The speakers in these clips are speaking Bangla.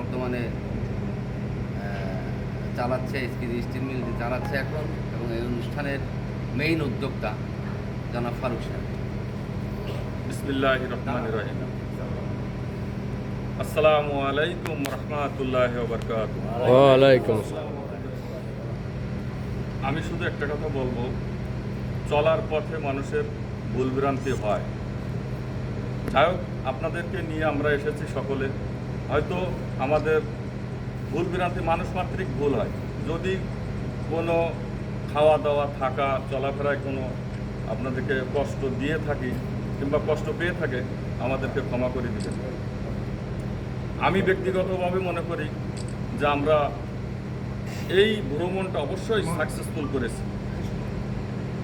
বর্তমানে চালাচ্ছে, স্টিল মিল চালাচ্ছে এখন, এবং এই অনুষ্ঠানের মেইন উদ্যোক্তা জনাব ফারুক সাহেব। বিসমিল্লাহির রহমানির রহিম। আসসালামু আলাইকুম রহমাতুল্লাহি ওয়া বারাকাতুহু। ওয়ালাইকুম আসসালাম। আমি শুধু একটা কথা বলবো, চলার পথে মানুষের ভুলভ্রান্তি হয়। যাই হোক, আপনাদেরকে নিয়ে আমরা এসেছি সকলে। হয়তো আমাদের ভুলভ্রান্তি মানুষ মাত্রিক ভুল হয়। যদি কোনো খাওয়া দাওয়া, থাকা, চলাফেরায় কোনো আপনাদেরকে কষ্ট দিয়ে থাকি কিংবা কষ্ট পেয়ে থাকে, আমাদেরকে ক্ষমা করে দিবেন। আমি ব্যক্তিগতভাবে মনে করি যে আমরা এই ভ্রমণটা অবশ্যই সাকসেসফুল করেছি।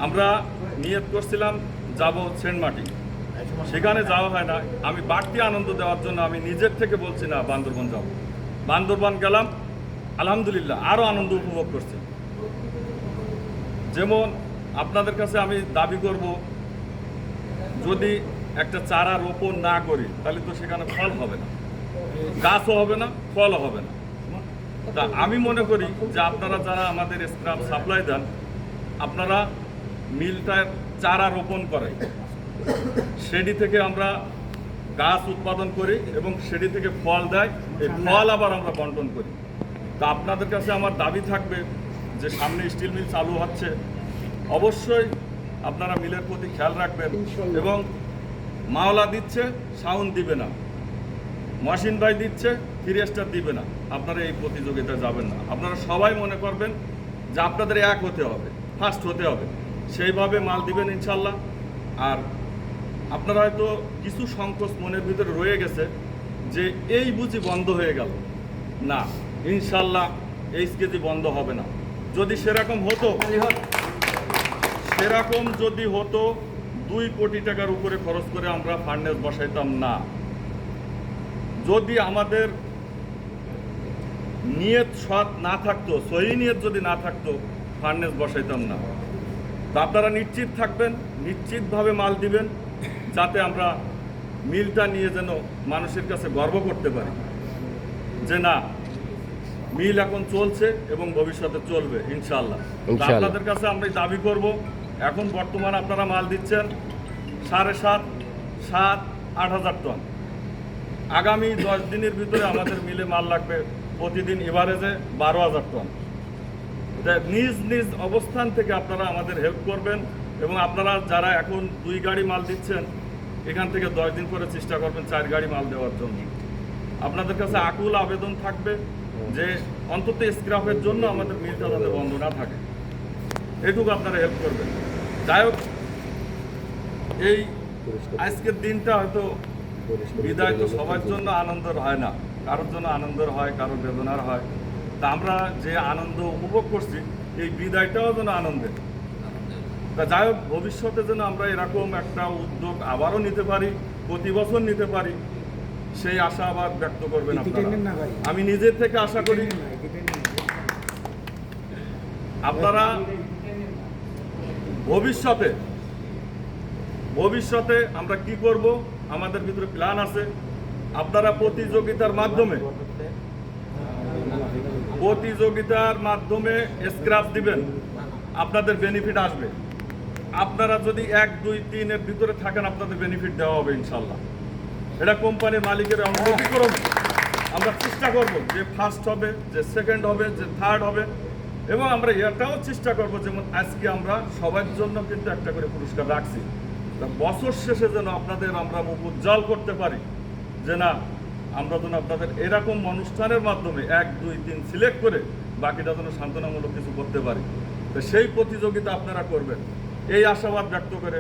আমরা নিয়ত করছিলাম যাব সেন্টমার্টিন, সেখানে যাওয়া হয় না। আমি বাড়তি আনন্দ দেওয়ার জন্য আমি নিজের থেকে বলছি না বান্দরবান যাব। বান্দরবান গেলাম, আলহামদুলিল্লাহ আরও আনন্দ উপভোগ করছি। যেমন আপনাদের কাছে আমি দাবি করব, যদি একটা চারা রোপণ না করি তাহলে তো সেখানে ফল হবে না, গাছও হবে না, ফলও হবে না। তা আমি মনে করি যে আপনারা যারা আমাদের স্ক্রাপ সাপ্লাই দেন, আপনারা মিলটার চারা রোপণ করেন, সেটি থেকে আমরা গাছ উৎপাদন করি এবং সেটি থেকে ফল দেয়, এই ফল আবার আমরা বন্টন করি। তা আপনাদের কাছে আমার দাবি থাকবে যে সামনে স্টিল মিল চালু হচ্ছে, অবশ্যই আপনারা মিলের প্রতি খেয়াল রাখবেন। এবং মাওলা দিচ্ছে, সাউন্ড দিবে না, মহসিন ভাই দিচ্ছে, থ্রি স্টার দিবে না, আপনারা এই প্রতিযোগিতায় যাবেন না। আপনারা সবাই মনে করবেন যে আপনাদের এক হতে হবে, ফার্স্ট হতে হবে, সেইভাবে মাল দিবেন ইনশাল্লাহ। আর আপনারা হয়তো কিছু সংকোচ মনের ভিতরে রয়ে গেছে যে এই বুঝি বন্ধ হয়ে গেল, না, ইনশাল্লাহ এইচকেজি বন্ধ হবে না। যদি সেরকম হতো, যদি হতো 2 কোটি টাকার উপরে খরচ করে আমরা ফার্নেস বসাইতাম না। যদি আমাদের নিয়ত সৎ না থাকতো, সহি নিয়ত যদি না থাকতো, ফার্নেস বসাইতাম না। তা আপনারা নিশ্চিত থাকবেন, নিশ্চিতভাবে মাল দিবেন, যাতে আমরা মিলটা নিয়ে যেন মানুষের কাছে গর্ব করতে পারি যে না, মিল এখন চলছে এবং ভবিষ্যতে চলবে ইনশাআল্লাহ। আপনাদের কাছে আমরা দাবি করব, এখন বর্তমান আপনারা মাল দিচ্ছেন 7.5, 7, 8 হাজার টন। আগামী 10 দিনের ভিতরে আমাদের মিলে মাল লাগবে প্রতিদিন এভারেজে 12,000 টন। নিজ নিজ অবস্থান থেকে আপনারা আমাদের হেল্প করবেন, এবং আপনারা যারা এখন 2 গাড়ি মাল দিচ্ছেন, এখান থেকে 10 দিন করে চেষ্টা করবেন 4 গাড়ি মাল দেওয়ার জন্য। আপনাদের কাছে আকুল আবেদন থাকবে যে অন্তত স্ক্র্যাপের জন্য আমাদের মিলটা যাতে বন্ধ না থাকে, এটুকু আপনারা হেল্প করবেন। যাই হোক, এই আজকের দিনটা হয়তো বিদায় তো সবার জন্য আনন্দের হয় না, কারোর জন্য আনন্দের হয়, কারোর বেদনার হয়। তা আমরা যে আনন্দ উপভোগ করছি, এই বিদায়টাও যেন আনন্দের। তা যাই হোক, ভবিষ্যতে যেন আমরা এরকম একটা উদ্যোগ আবারও নিতে পারি, প্রতি বছর নিতে পারি, সেই আশাবাদ ব্যক্ত করবেন আপনারা। আমি নিজের থেকে আশা করি আপনারা ভবিষ্যতে আমরা কি করব, আমাদের ভিতরে প্ল্যান আছে। আপনারা প্রতিযোগিতার মাধ্যমে স্ক্র্যাপ দিবেন, আপনাদের বেনিফিট আসবে। আপনারা যদি 1, 2, 3 এর ভিতরে থাকেন, আপনাদের বেনিফিট দেওয়া হবে ইনশাল্লাহ। এটা কোম্পানির মালিকের অনুমতিক্রম আমরা চেষ্টা করব যে ফার্স্ট হবে, যে সেকেন্ড হবে, যে থার্ড হবে। এবং আমরা এটাও চেষ্টা করব, যেমন আজকে আমরা সবার জন্য কিন্তু একটা করে পুরস্কার রাখছি, বছর শেষে যেন আপনাদের আমরা মুখ উজ্জ্বল করতে পারি, যে না, আমরা যেন আপনাদের এরকম অনুষ্ঠানের মাধ্যমে 1, 2, 3 সিলেক্ট করে বাকিটা যেন সান্ত্বনামূলক কিছু করতে পারি। তো সেই প্রতিযোগিতা আপনারা করবেন, এই আশাবাদ ব্যক্ত করে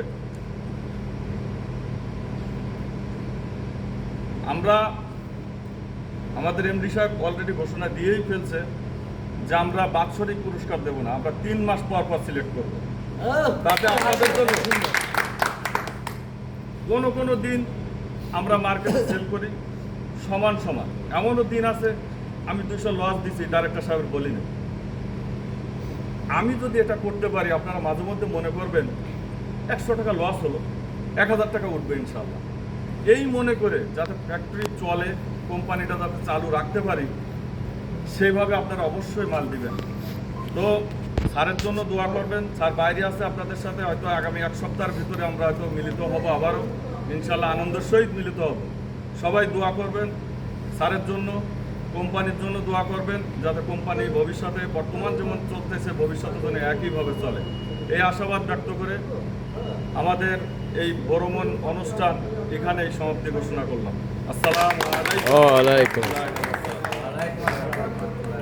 আমরা, আমাদের এমডি সাহেব অলরেডি ঘোষণা দিয়েই ফেলছে যে আমরা বাৎসরিক পুরস্কার দেব না, আমরা 3 মাস পর সিলেক্ট করব। তাতে আপনাদের জন্য কোনো দিন আমরা মার্কেটে সেল করি সমান। এমনও দিন আছে আমি 200 লস দিছি, ডাইরেক্টর সাহেবের বলি না। আমি যদি এটা করতে পারি, আপনারা মাঝে মধ্যে মনে করবেন 100 টাকা লস হলো, 1000 টাকা উঠবে ইনশাল্লাহ। এই মনে করে যাতে ফ্যাক্টরি চলে, কোম্পানিটা যাতে চালু রাখতে পারি সেইভাবে আপনারা অবশ্যই মাল দিবেন। তো স্যারের জন্য দোয়া করবেন। স্যার বাইরে আছে আপনাদের সাথে, হয়তো আগামী 1 সপ্তাহের ভিতরে আমরা হয়তো মিলিত হব, আবারও ইনশাল্লাহ আনন্দের সহিত মিলিত হব। সবাই দোয়া করবেন স্যারের জন্য, কোম্পানির জন্য দোয়া করবেন, যাতে কোম্পানি ভবিষ্যতে বর্তমান যেমন চলতেছে ভবিষ্যতে যেন একইভাবে চলে, এই আশাবাদ ব্যক্ত করে আমাদের এই বড়মন অনুষ্ঠান এখানেই সমাপ্তি ঘোষণা করলাম। আসসালামু আলাইকুম। ওয়ালাইকুম।